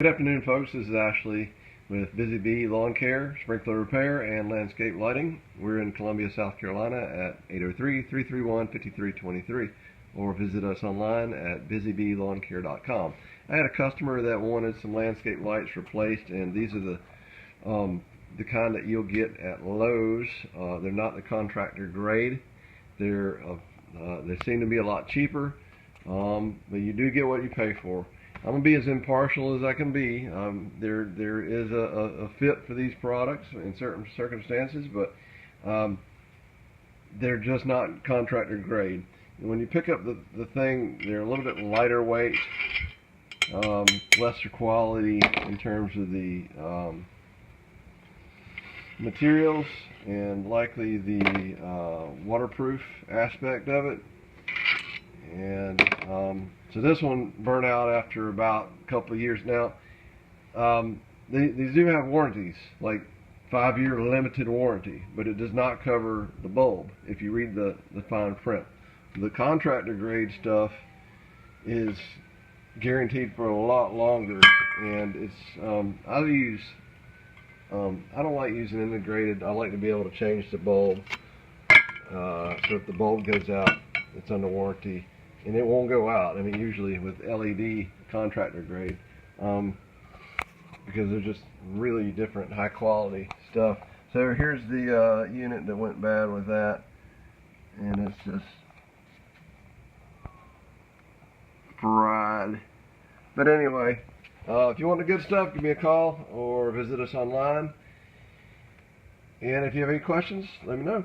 Good afternoon, folks. This is Ashley with Busy Bee Lawn Care, Sprinkler Repair, and Landscape Lighting. We're in Columbia, South Carolina at 803-331-5323, or visit us online at busybeelawncare.com. I had a customer that wanted some landscape lights replaced, and these are the kind that you'll get at Lowe's. They're not the contractor grade. They seem to be a lot cheaper, but you do get what you pay for. I'm going to be as impartial as I can be. There is a fit for these products in certain circumstances, but they're just not contractor grade. And when you pick up the thing, they're a little bit lighter weight, lesser quality in terms of the materials, and likely the waterproof aspect of it. And so this one burnt out after about a couple of years. Now, these do have warranties, like 5-year limited warranty, but it does not cover the bulb if you read the fine print. The contractor grade stuff is guaranteed for a lot longer, and it's I don't like using integrated. I like to be able to change the bulb. So if the bulb goes out, it's under warranty, and it won't go out. I mean, usually with LED contractor grade, because they're just really different, high quality stuff. So here's the unit that went bad with that, and it's just fried. But anyway, if you want the good stuff, give me a call or visit us online. And if you have any questions, let me know.